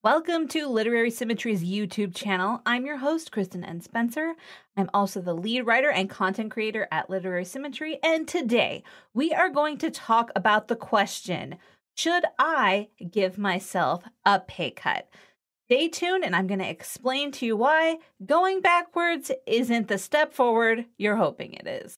Welcome to Literary Symmetry's YouTube channel. I'm your host, Kristin N. Spencer. I'm also the lead writer and content creator at Literary Symmetry, and today we are going to talk about the question, should I give myself a pay cut? Stay tuned and I'm going to explain to you why going backwards isn't the step forward you're hoping it is.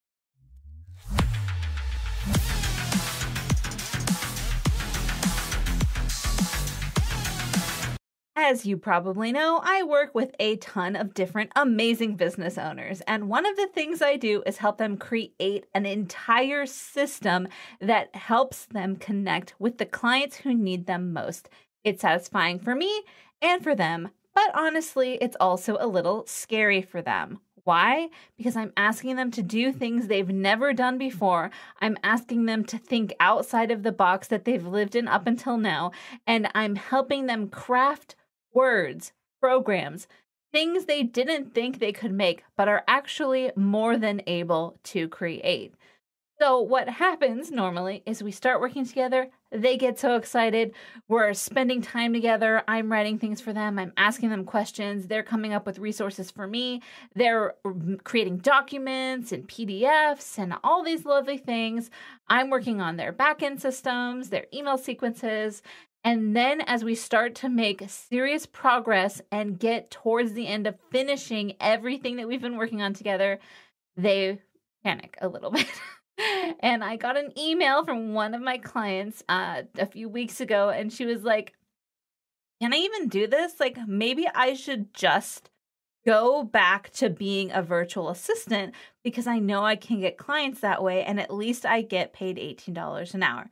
As you probably know, I work with a ton of different amazing business owners, and one of the things I do is help them create an entire system that helps them connect with the clients who need them most. It's satisfying for me and for them, but honestly, it's also a little scary for them. Why? Because I'm asking them to do things they've never done before. I'm asking them to think outside of the box that they've lived in up until now, and I'm helping them craft words, programs, things they didn't think they could make, but are actually more than able to create. So what happens normally is we start working together, they get so excited, we're spending time together, I'm writing things for them, I'm asking them questions, they're coming up with resources for me, they're creating documents and PDFs and all these lovely things. I'm working on their backend systems, their email sequences. And then as we start to make serious progress and get towards the end of finishing everything that we've been working on together, they panic a little bit. And I got an email from one of my clients a few weeks ago, and she was like, can I even do this? Like, maybe I should just go back to being a virtual assistant because I know I can get clients that way, and at least I get paid $18 an hour.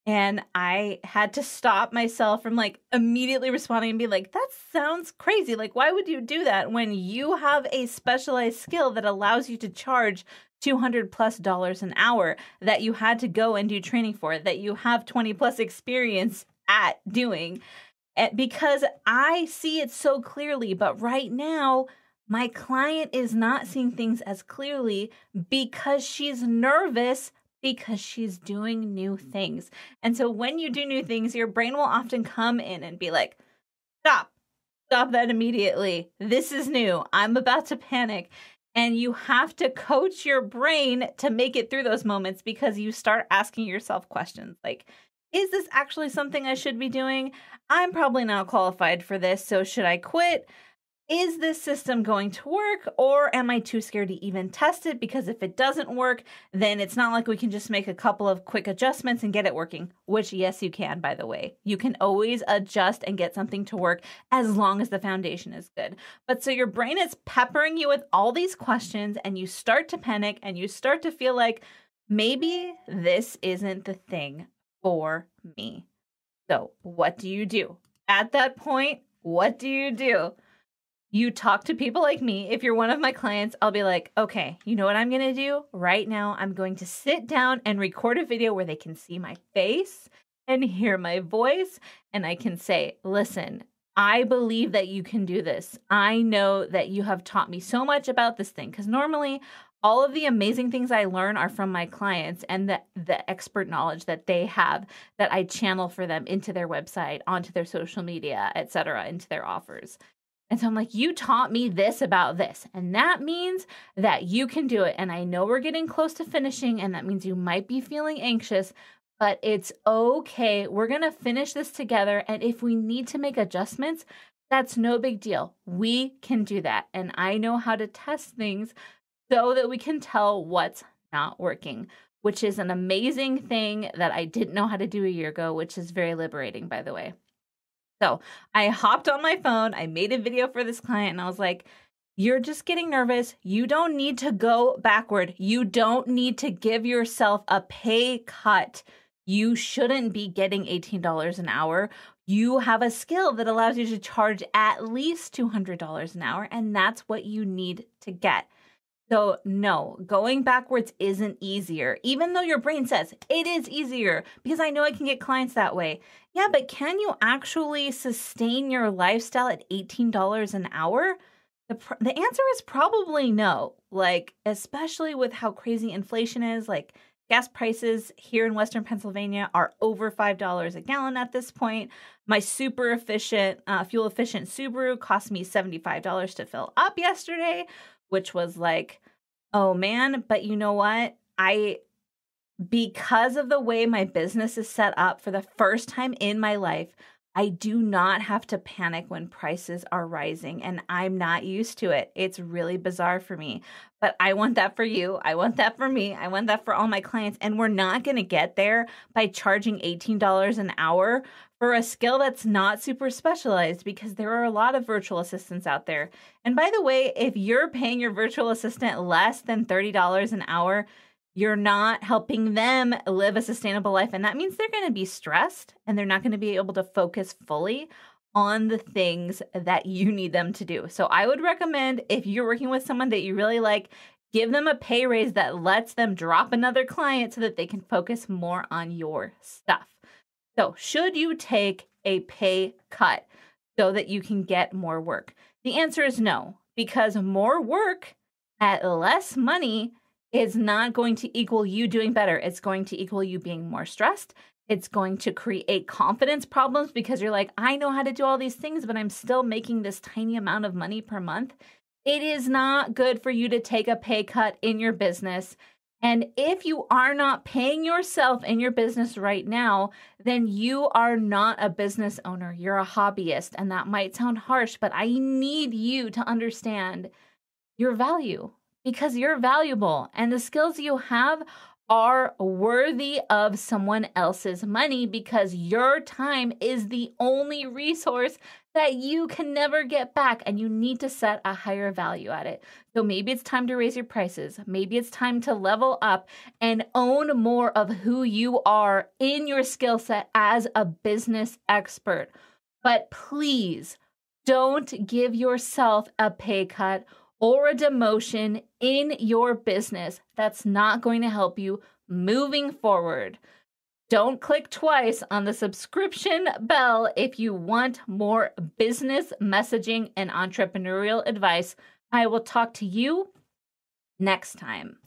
And I had to stop myself from like immediately responding and be like, that sounds crazy. Like, why would you do that when you have a specialized skill that allows you to charge $200+ an hour, that you had to go and do training for, that you have 20+ experience at doing? Because I see it so clearly, but right now, my client is not seeing things as clearly because she's nervous because she's doing new things. And so when you do new things, your brain will often come in and be like, stop that immediately. This is new. I'm about to panic. And you have to coach your brain to make it through those moments because you start asking yourself questions like, is this actually something I should be doing? I'm probably not qualified for this, so should I quit? Is this system going to work, or am I too scared to even test it? Because if it doesn't work, then it's not like we can just make a couple of quick adjustments and get it working, which yes, you can, by the way. You can always adjust and get something to work as long as the foundation is good. But so your brain is peppering you with all these questions and you start to panic and you start to feel like maybe this isn't the thing for me. So what do you do? At that point, what do you do? You talk to people like me. If you're one of my clients, I'll be like, okay, you know what I'm going to do right now? I'm going to sit down and record a video where they can see my face and hear my voice. And I can say, listen, I believe that you can do this. I know that you have taught me so much about this thing. Because normally all of the amazing things I learn are from my clients and the expert knowledge that they have that I channel for them into their website, onto their social media, etc., into their offers. And so I'm like, you taught me this about this, and that means that you can do it. And I know we're getting close to finishing, and that means you might be feeling anxious, but it's okay. We're going to finish this together. And if we need to make adjustments, that's no big deal. We can do that. And I know how to test things so that we can tell what's not working, which is an amazing thing that I didn't know how to do a year ago, which is very liberating, by the way. So I hopped on my phone, I made a video for this client, and I was like, you're just getting nervous. You don't need to go backward. You don't need to give yourself a pay cut. You shouldn't be getting $18 an hour. You have a skill that allows you to charge at least $200 an hour, and that's what you need to get. So no, going backwards isn't easier, even though your brain says it is easier because I know I can get clients that way. Yeah, but can you actually sustain your lifestyle at $18 an hour? The answer is probably no, like, especially with how crazy inflation is. Like, Gas prices here in Western Pennsylvania are over $5 a gallon at this point. My super efficient, fuel efficient Subaru cost me $75 to fill up yesterday, which was like, oh man. But you know what? Because of the way my business is set up, for the first time in my life, I do not have to panic when prices are rising, and I'm not used to it. It's really bizarre for me, but I want that for you. I want that for me. I want that for all my clients, and we're not going to get there by charging $18 an hour for a skill that's not super specialized, because there are a lot of virtual assistants out there. And by the way, if you're paying your virtual assistant less than $30 an hour, you're not helping them live a sustainable life. And that means they're going to be stressed and they're not going to be able to focus fully on the things that you need them to do. So I would recommend, if you're working with someone that you really like, give them a pay raise that lets them drop another client so that they can focus more on your stuff. So should you take a pay cut so that you can get more work? The answer is no, because more work at less money is not going to equal you doing better. It's going to equal you being more stressed. It's going to create confidence problems because you're like, I know how to do all these things, but I'm still making this tiny amount of money per month. It is not good for you to take a pay cut in your business. And if you are not paying yourself in your business right now, then you are not a business owner. You're a hobbyist. And that might sound harsh, but I need you to understand your value, because you're valuable and the skills you have are worthy of someone else's money, because your time is the only resource that you can never get back, and you need to set a higher value at it. So maybe it's time to raise your prices. Maybe it's time to level up and own more of who you are in your skill set as a business expert. But please don't give yourself a pay cut or a demotion in your business. That's not going to help you moving forward. Don't click twice on the subscription bell if you want more business messaging and entrepreneurial advice. I will talk to you next time.